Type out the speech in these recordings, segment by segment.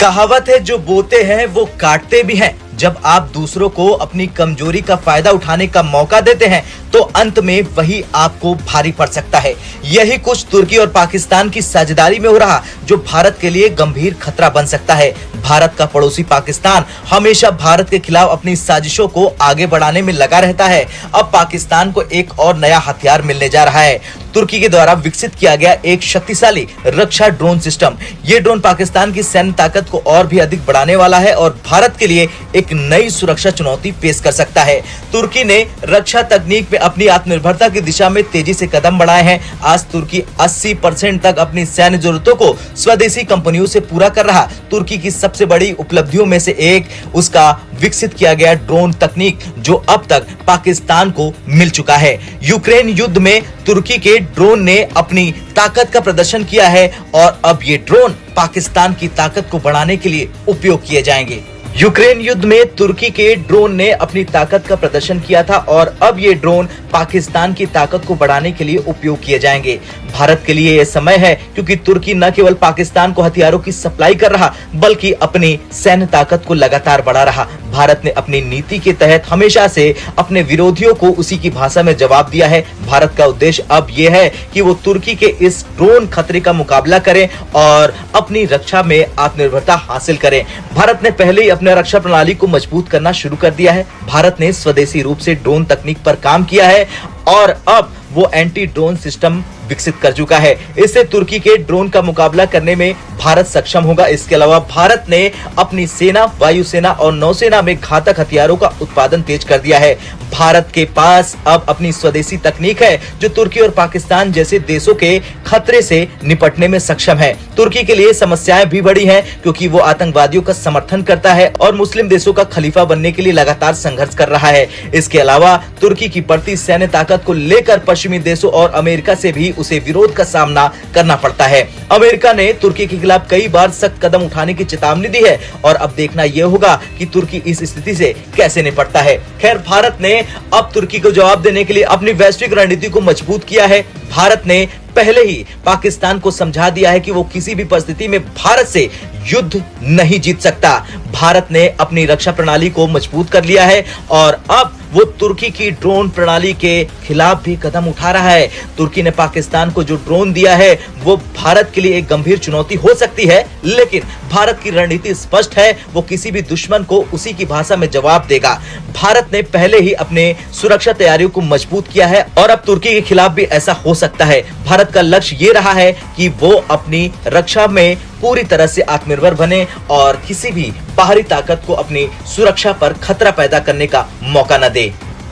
कहावत है, जो बोते हैं वो काटते भी हैं। जब आप दूसरों को अपनी कमजोरी का फायदा उठाने का मौका देते हैं तो अंत में वही आपको भारी पड़ सकता है। यही कुछ तुर्की और पाकिस्तान की साझेदारी में हो रहा, जो भारत के लिए गंभीर खतरा बन सकता है। भारत का पड़ोसी पाकिस्तान हमेशा भारत के खिलाफ अपनी साजिशों को आगे बढ़ाने में लगा रहता है। अब पाकिस्तान को एक और नया हथियार मिलने जा रहा है। तुर्की के द्वारा विकसित किया गया एक शक्तिशाली रक्षा ड्रोन सिस्टम। ये ड्रोन पाकिस्तान की सैन्य ताकत को और भी अधिक बढ़ाने वाला है और भारत के लिए एक नई सुरक्षा चुनौती पेश कर सकता है। तुर्की ने रक्षा तकनीक में अपनी आत्मनिर्भरता की दिशा में तेजी से कदम बढ़ाए हैं। आज तुर्की 80% तक अपनी सैन्य जरूरतों को स्वदेशी कंपनियों से पूरा कर रहा। तुर्की की सबसे बड़ी उपलब्धियों में से एक उसका विकसित किया गया ड्रोन तकनीक, जो अब तक पाकिस्तान को मिल चुका है। यूक्रेन युद्ध में तुर्की के ड्रोन ने अपनी ताकत का प्रदर्शन किया है और अब ये ड्रोन पाकिस्तान की ताकत को बढ़ाने के लिए उपयोग किए जाएंगे। यूक्रेन युद्ध में तुर्की के ड्रोन ने अपनी ताकत का प्रदर्शन किया था और अब ये ड्रोन पाकिस्तान की ताकत को बढ़ाने के लिए उपयोग किए जाएंगे। भारत के लिए यह समय है, क्योंकि तुर्की न केवल पाकिस्तान को हथियारों की सप्लाई कर रहा, बल्कि अपनी सैन्य ताकत को लगातार बढ़ा रहा। भारत ने अपनी नीति के तहत हमेशा से अपने विरोधियों को उसी की भाषा में जवाब दिया है। भारत का उद्देश्य अब यह है कि वो तुर्की के इस ड्रोन खतरे का मुकाबला करें और अपनी रक्षा में आत्मनिर्भरता हासिल करें। भारत ने पहले ही अपने रक्षा प्रणाली को मजबूत करना शुरू कर दिया है। भारत ने स्वदेशी रूप से ड्रोन तकनीक पर काम किया है और अब वो एंटी ड्रोन सिस्टम विकसित कर चुका है। इससे तुर्की के ड्रोन का मुकाबला करने में भारत सक्षम होगा। इसके अलावा भारत ने अपनी सेना, वायुसेना और नौसेना में घातक हथियारों का उत्पादन तेज कर दिया है। भारत के पास अब अपनी स्वदेशी तकनीक है, जो तुर्की और पाकिस्तान जैसे देशों के खतरे से निपटने में सक्षम है। तुर्की के लिए समस्याएं भी बड़ी हैं, क्योंकि वो आतंकवादियों का समर्थन करता है और मुस्लिम देशों का खलीफा बनने के लिए लगातार संघर्ष कर रहा है। इसके अलावा तुर्की की बढ़ती सैन्य ताकत को लेकर पश्चिमी देशों और अमेरिका से भी उसे विरोध का सामना करना पड़ता है। अमेरिका ने तुर्की के खिलाफ कई बार सख्त कदम उठाने की चेतावनी दी है और अब देखना यह होगा कि तुर्की इस स्थिति से कैसे निपटता है। खैर, भारत ने अब तुर्की को जवाब देने के लिए अपनी वैश्विक रणनीति को मजबूत किया है। भारत ने पहले ही पाकिस्तान को समझा दिया है कि वो किसी भी परिस्थिति में भारत से युद्ध नहीं जीत सकता। भारत ने अपनी रक्षा प्रणाली को मजबूत कर लिया है और अब वो तुर्की की ड्रोन प्रणाली के खिलाफ भी कदम उठा रहा है। तुर्की ने पाकिस्तान को जो ड्रोन दिया है वो भारत के लिए एक गंभीर चुनौती हो सकती है, लेकिन भारत की रणनीति स्पष्ट है, वो किसी भी दुश्मन को उसी की भाषा में जवाब देगा। भारत ने पहले ही अपने सुरक्षा तैयारियों को मजबूत किया है और अब तुर्की के खिलाफ भी ऐसा हो सकता है। भारत का लक्ष्य ये रहा है कि वो अपनी रक्षा में पूरी तरह से आत्मनिर्भर बने और किसी भी बाहरी ताकत को अपनी सुरक्षा पर खतरा पैदा करने का मौका न दे।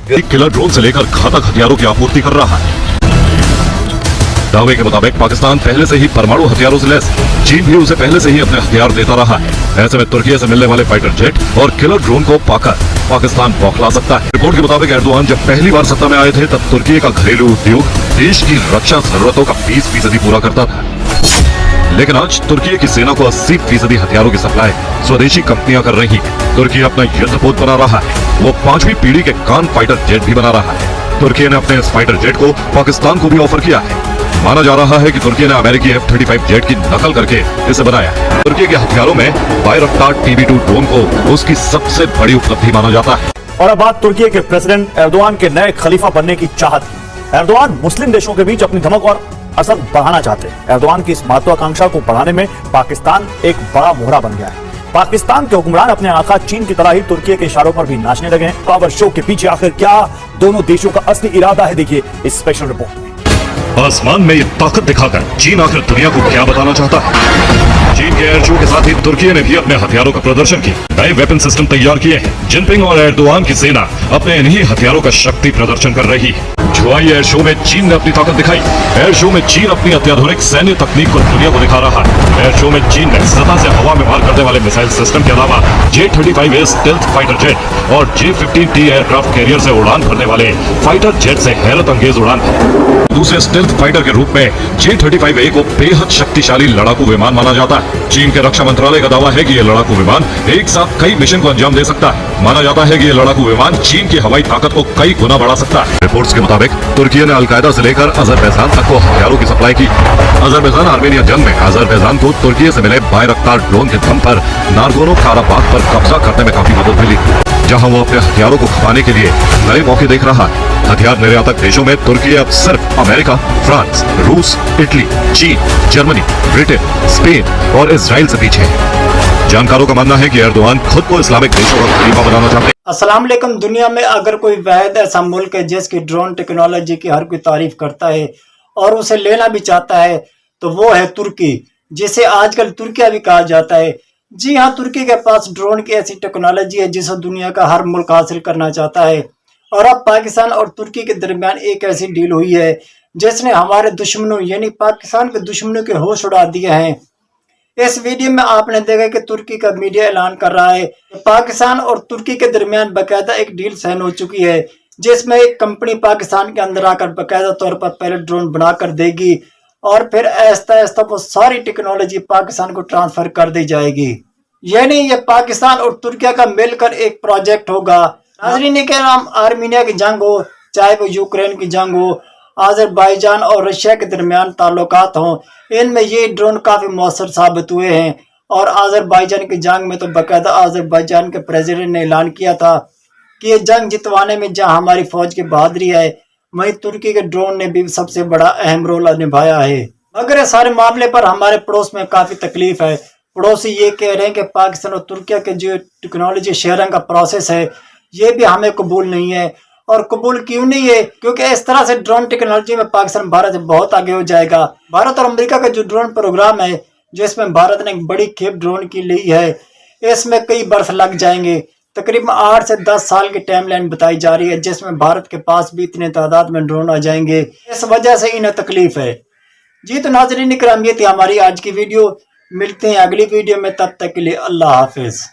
किलर ड्रोन से लेकर घातक हथियारों की आपूर्ति कर रहा है। दावे के मुताबिक पाकिस्तान पहले से ही परमाणु हथियारों से लैस, चीन भी उसे पहले से ही अपने हथियार देता रहा है। ऐसे में तुर्की से मिलने वाले फाइटर जेट और किलर ड्रोन को पाकर पाकिस्तान बौखला सकता है। रिपोर्ट के मुताबिक एर्दोआन जब पहली बार सत्ता में आए थे, तब तुर्की का घरेलू उद्योग देश की रक्षा जरूरतों का 20% पूरा करता था, लेकिन आज तुर्की की सेना को 80% हथियारों की सप्लाई स्वदेशी कंपनियां कर रही हैं। तुर्की अपना युद्धपोत बना रहा है। वो 5वीं पीढ़ी के कान फाइटर जेट भी बना रहा है। तुर्की ने अपने इस फाइटर जेट को पाकिस्तान को भी ऑफर किया है। माना जा रहा है कि तुर्की ने अमेरिकी F-35 जेट की नकल करके इसे बनाया है। तुर्की के हथियारों में बायरक्टार TB2 ड्रोन को उसकी सबसे बड़ी उपलब्धि माना जाता है। और अब बात तुर्की के प्रेसिडेंट एर्दोआन के नए खलीफा बनने की चाहत की। एर्दोआन मुस्लिम देशों के बीच अपनी धमक और असर बढ़ाना चाहते हैं। एर्दोआन की इस महत्वाकांक्षा को बढ़ाने में पाकिस्तान एक बड़ा मोहरा बन गया है। पाकिस्तान के हुक्मरान अपने आका चीन की तरह ही तुर्की के इशारों पर भी नाचने लगे हैं। पावर शो के पीछे आखिर क्या दोनों देशों का असली इरादा है, देखिए इस स्पेशल रिपोर्ट में। आसमान में ये ताकत दिखाकर चीन आखिर दुनिया को क्या बताना चाहता है? चीन के एयर शो के साथ ही तुर्की ने भी अपने हथियारों का प्रदर्शन किया। नए वेपन सिस्टम तैयार किए हैं। जिनपिंग और एर्दोआन की सेना अपने इन्हीं हथियारों का शक्ति प्रदर्शन कर रही है। जुलाई एयर शो में चीन ने अपनी ताकत दिखाई। एयर शो में चीन अपनी अत्याधुनिक सैन्य तकनीक को दुनिया को दिखा रहा है। एयर शो में चीन ने सतह से हवा में मार करने वाले मिसाइल सिस्टम के अलावा J-35A स्टेल्थ फाइटर जेट और J-15T एयरक्राफ्ट कैरियर से उड़ान भरने वाले फाइटर जेट से हैरत अंगेज उड़ान है। दूसरे स्टेल्थ फाइटर के रूप में J-35A को बेहद शक्तिशाली लड़ाकू विमान माना जाता है। चीन के रक्षा मंत्रालय का दावा है कि यह लड़ाकू विमान एक साथ कई मिशन को अंजाम दे सकता है। माना जाता है कि यह लड़ाकू विमान चीन की हवाई ताकत को कई गुना बढ़ा सकता है। रिपोर्ट्स के मुताबिक मुताबिक तुर्की ने अलकायदा से लेकर अजरबैजान तक को हथियारों की सप्लाई की। अजरबैजान आर्मेनिया जंग में अजरबैजान को तुर्की से मिले बायरक्तार ड्रोन के दम पर नारगोनो काराबाख पर कब्जा करने में काफी मदद मिली, जहां वो अपने हथियारों को खपाने के लिए नए मौके देख रहा है। हथियार निर्यातक देशों में तुर्की अब सिर्फ अमेरिका, फ्रांस, रूस, इटली, चीन, जर्मनी, ब्रिटेन, स्पेन और इसराइल से पीछे है। जानकारों का मानना है कि एर्दोआन खुद को इस्लामिक देशों का खलीफा बनाना चाहते हैं। अस्सलाम वालेकुम। दुनिया में अगर कोई वाहिद ऐसा मुल्क है जिसकी ड्रोन टेक्नोलॉजी की हर कोई तारीफ करता है और उसे लेना भी चाहता है तो वो है तुर्की, जिसे आजकल तुर्किया भी कहा जाता है। जी हाँ, तुर्की के पास ड्रोन की ऐसी टेक्नोलॉजी है जिसे दुनिया का हर मुल्क हासिल करना चाहता है। और अब पाकिस्तान और तुर्की के दरमियान एक ऐसी डील हुई है जिसने हमारे दुश्मनों यानी पाकिस्तान के दुश्मनों के होश उड़ा दिए हैं। इस वीडियो में आपने देखा कि तुर्की का मीडिया ऐलान कर रहा है कि पाकिस्तान और तुर्की के दरमियान बाकायदा एक डील साइन हो चुकी है, जिसमें एक कंपनी पाकिस्तान के अंदर आकर बाकायदा तौर पर पहले ड्रोन बनाकर देगी और फिर आहिस्ता आहिस्ता वो सारी टेक्नोलॉजी पाकिस्तान को ट्रांसफर कर दी जाएगी। यानी ये पाकिस्तान और तुर्की का मिलकर एक प्रोजेक्ट होगा। नाज़रीन, के नाम आर्मीनिया की जंग हो, चाहे वो यूक्रेन की जंग हो, अजरबैजान और रशिया के दरमियान ताल्लुकात हों, इनमें ये ड्रोन काफ़ी मौसर साबित हुए हैं। और अजरबैजान की जंग में तो बाकायदा अजरबैजान के प्रेसिडेंट ने ऐलान किया था कि ये जंग जितवाने में जहां हमारी फौज की बहादुरी है, वहीं तुर्की के ड्रोन ने भी सबसे बड़ा अहम रोल निभाया है। मगर इस सारे मामले पर हमारे पड़ोस में काफ़ी तकलीफ है। पड़ोसी ये कह रहे हैं कि पाकिस्तान और तुर्की के जो टेक्नोलॉजी शेयरिंग का प्रोसेस है ये भी हमें कबूल नहीं है। और कबूल क्यों नहीं है? क्योंकि इस तरह से ड्रोन टेक्नोलॉजी में पाकिस्तान भारत से बहुत आगे हो जाएगा। भारत और अमेरिका का जो ड्रोन प्रोग्राम है, जिसमें भारत ने एक बड़ी खेप ड्रोन की ली है, इसमें कई बरस लग जाएंगे। तकरीबन 8 से 10 साल की टाइमलाइन बताई जा रही है, जिसमें भारत के पास भी इतने तादाद में ड्रोन आ जाएंगे। इस वजह से इन्हें तकलीफ है। जी तो नाज़रीन इकराम, ये थी हमारी आज की वीडियो। मिलते हैं अगली वीडियो में, तब तक के लिए अल्लाह हाफिज।